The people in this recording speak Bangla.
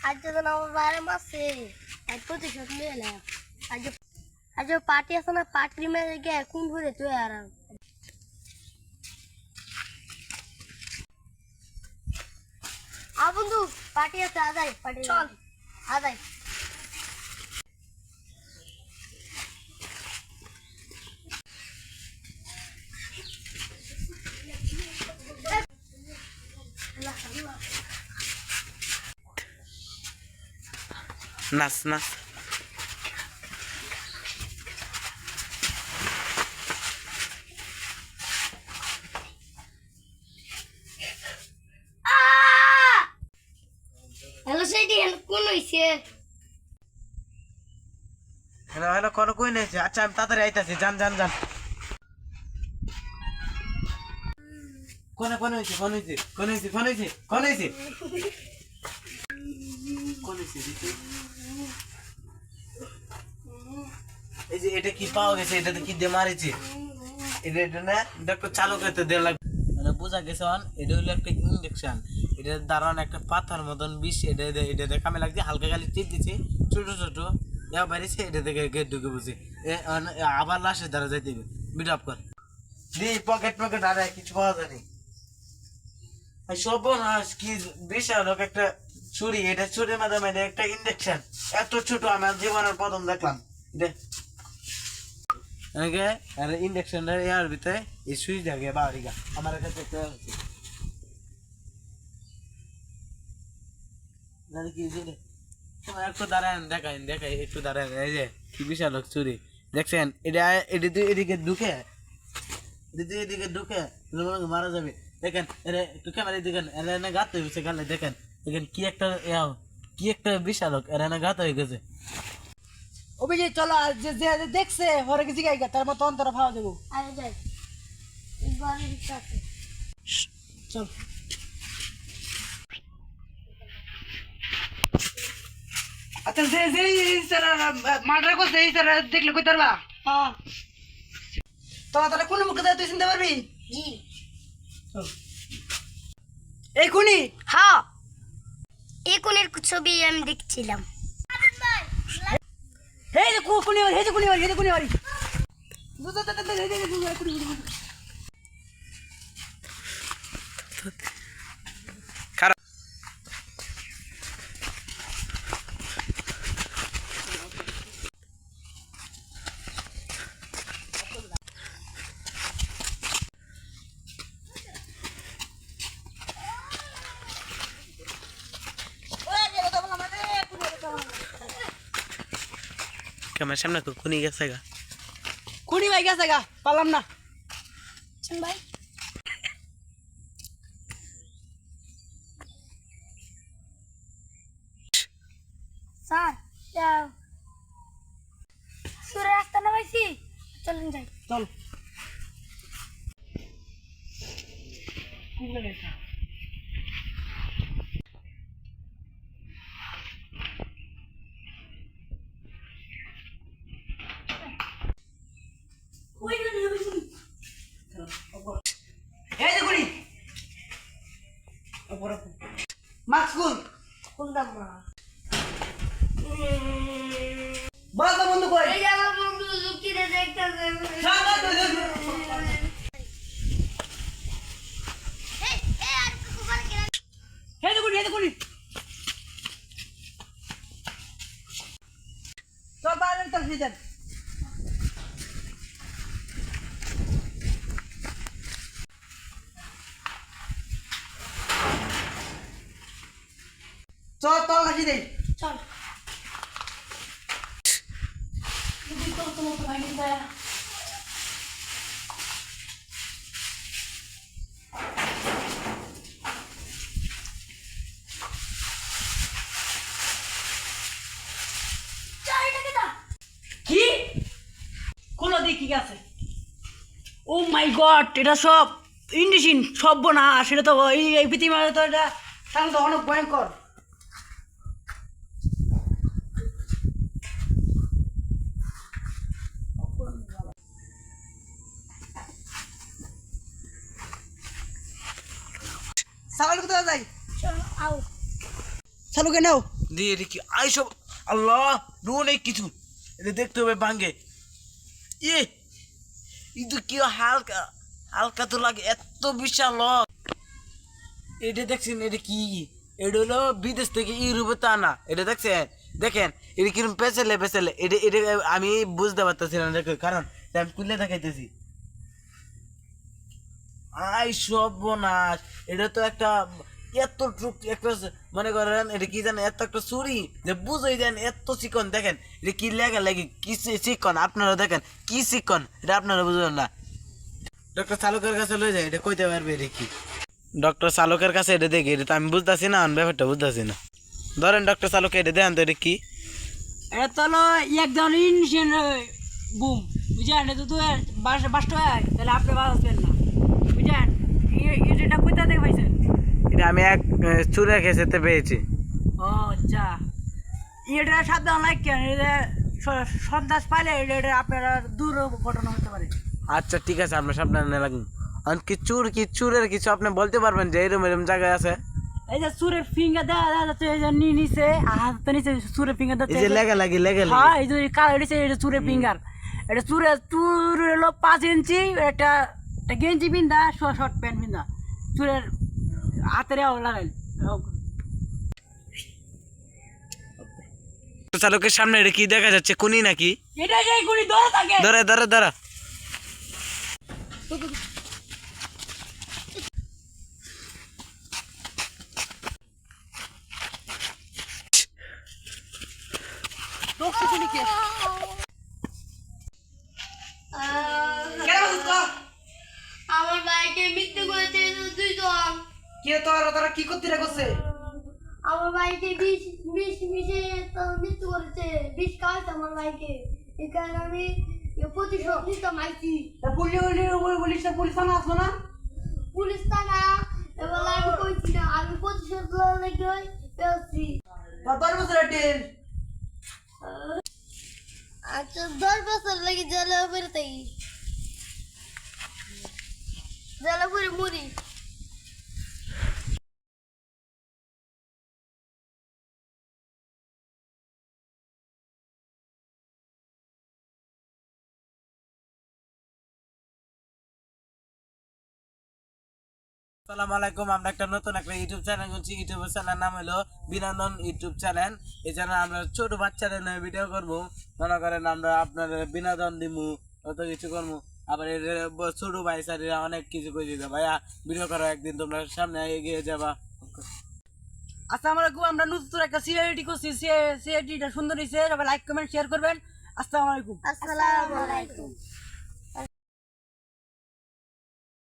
আজ যখন আমার বাইরে মাসে আজ প্রতিশোধ নিয়ে এলাম। আজ পার্টি আছে না, পার্টি মেরে গিয়ে কোন ভরে তুই আর বন্ধু পার্টি আছে, আদাই পার্টি চল আদাই। নাচ নাচ হ্যালো সেইটি কোন হইছে? হ্যালো হ্যালো কোন কই নেছে? আচ্ছা আমি তাড়াতাড়ি আইতাছি, যান যান যান। কোন কোন হইছে কোন হইছে কোন হইছে কোন হইছে কোন হইছে কোন হইছে দিতে? এই যে এটা কি পাওয়া গেছে, এটাতে কি দিয়ে মারিছে? এটা না ডাক্তার চালু করতে দেওয়া লাগবে, মানে বোঝা গেছে এটা হলো একটা ইনজেকশন। এটার দাঁড়ান একটা পাতার মতন বিষ, এটা কামে লাগছে, হালকা খালি টিপ দিচ্ছে ছোট ছোট ইয়া বাড়িছে, এটা থেকে গেট ঢুকে বুঝি আবার লাশের দ্বারা যাইতে হবে। বিট আপ কর দি পকেট পকেট আর কিছু পাওয়া যায়নি। সব কি বিশাল একটা ছুরি, এটা ছুরির মাধ্যমে একটা ইনজেকশন, এত ছোট আমার জীবনের প্রথম দেখলাম এটা। আর ইনজেকশনটা ইয়ার ভিতরে এই সুইচ থাকে বাড়িগা আমার কাছে একটা আছে জানি কি দিলে একটু দাঁড়ান দেখাই দেখাই একটু দাঁড়ান। এই যে কি বিশাল চুরি দেখছেন, এটা এদিকে ঢুকে এদিকে ঢুকে মারা যাবে। দেখেন এটা একটু ক্যামেরা দেখেন, এরা গাত হয়ে গেছে গালে, দেখেন দেখেন কি একটা বিশাল এরা গাত হয়ে গেছে। অভিজিৎ চলো, যে যে দেখছে হরে কিছু গাইগা তার মতো অন্তরা ভাও দেবো। আরে যাই বাড়ির কাছে চল আচ্ছা যে যে স্যার মার্ডার করছে এই স্যার দেখলে কই তারবা? হ্যাঁ তো তাহলে কোন মুখে তুই চিনতে পারবি? জি চল এই খুনি। হ্যাঁ এই কোনের ছবি আমি দেখছিলাম। এই যে খুনি এই যে খুনি এই যে খুনি বাড়ি খারাপ আমার সামনে খুনি গেছে গা, খুনি ভাই গেছে গা, পারলাম না ভাই। স্যার সুরে রাস্তা না পাইছি, চলুন যাই। চল এই যে খুনি মাস্ক খুল, কোনটা মা? বাসা বন্ধ কই। এই যে আমার বন্ধু লুকিয়ে দেখতেছে। আর কিছু বল কেন? এই যে খুনি চল বাইরে তোর ভিতর চল তল হাসি দেই। চল যদি তো তোমার ভাই দেয় কি খোলো দেখি কি আছে। ও মাই গড, এটা সব ইন্ডিসিন সব না, সেটা তো এই পৃথিবীর তো এটা তাহলে তো অনেক ভয়ঙ্কর। সালাল কোথায় যাই? চল আও চালুকে নাও। দিয়ে এটা কি আইসব আল্লাহ অনেক কিছু এটা দেখতে হবে ভাঙ্গে ইয়ে কিন্তু কি হালকা হালকা তো লাগে এত বিশাল এটা দেখছেন এটা কি এটা হলো বিদেশ থেকে ইউরোপে তা না এটা দেখছেন দেখেন এটা কিরকম পেছালে পেছালে এটা এটা আমি বুঝতে পারতেছি না কারণ আমি তুলে দেখাইতেছি আই সর্বনাশ এটা তো একটা এত টুক একটা মনে করেন এটা কি জানেন এত একটা চুরি যে বুঝাই দেন এত চিকন দেখেন এটা কি লেগা লাগে কি চিকন আপনারা দেখেন কি চিকন এটা আপনারা বুঝবেন না ডক্টর চালকের কাছে লয়ে যায় এটা কইতে পারবে এটা কি ডক্টর চালকের কাছে এটা দেখি এটা তো আমি বুঝতেছি না ব্যাপারটা বুঝতেছি না ধরেন ডক্টর চালক এটা দেন তো এটা কি এটা তো হলো এক ধরনের ইন্ডিয়ান বুম বুঝলেন এটা তো বাস্ট হয় তাহলে আপনি বাঁচবেন না বুঝলেন এটা কোথা থেকে পাইছেন এটা আমি এক চুরে খেতে পেয়েছি ও আচ্ছা এটা সাবধান লাইক কেন এটা সন্ত্রাস পাইলে এটা আপনারা দূর ঘটনা হতে পারে আচ্ছা ঠিক আছে আপনার সাবধানে লাগুন কি চুরের কিছু আপনি বলতে পারবেন যে এরকম এরকম জায়গায় আছে এই যে সুরের ফিঙ্গার দেওয়া যাচ্ছে এই যে নিচে হাতে নিচে সুরের ফিঙ্গার এই দিচ্ছে যে লেগা লাগি হ্যাঁ এই যে কালো দিচ্ছে এটা সুরের ফিঙ্গার এটা চুর হলো 5 ইঞ্চি একটা গেঞ্জি বিন্দা শর্ট প্যান্ট বিন্দা চুরের হাতের লাগাই চালকের সামনে এটা কি দেখা যাচ্ছে কোনি নাকি এটা সেই গুলি ধরে থাকে ধরে ধরে ধরে আমার ভাইকে মৃত্যু করেছে দুইজন কে তোরা কি করতে করছে আমার ভাইকে বিষ মিশে মৃত্যু করেছে বিষ খাওয়াইছে আমার ভাইকে এই কারণে আমি প্রতিশোধ নিতে মাইছি পুলিশ থানা আসলো না পুলিশ থানা এবার আমি কইছি না আমি প্রতিশোধ লেগে পেয়েছি 10 বছরের টেল আচ্ছা 10 বছর লাগে জেলে বেরোতে জেলে পুরি মুড়ি আসসালামু আলাইকুম আমরা একটা নতুন একটা ইউটিউব চ্যানেল করছি ইউটিউব চ্যানেলের নাম হলো বিনোদন ইউটিউব চ্যানেল এই চ্যানেল আমরা ছোট বাচ্চাদের নিয়ে ভিডিও করব মনে করেন আমরা আপনাদের বিনোদন দিমু কত কিছু করবো আবার ছোট ভাই স্যারেরা অনেক কিছু করে দিবে ভাইয়া ভিডিও করো একদিন তোমরা সামনে এগিয়ে যাবা আসসালামু আলাইকুম আমরা নতুন একটা সিআইডি করছি সিআইডিটা সুন্দর হয়েছে সবাই লাইক কমেন্ট শেয়ার করবেন আসসালামু আলাইকুম আসসালামু আলাইকুম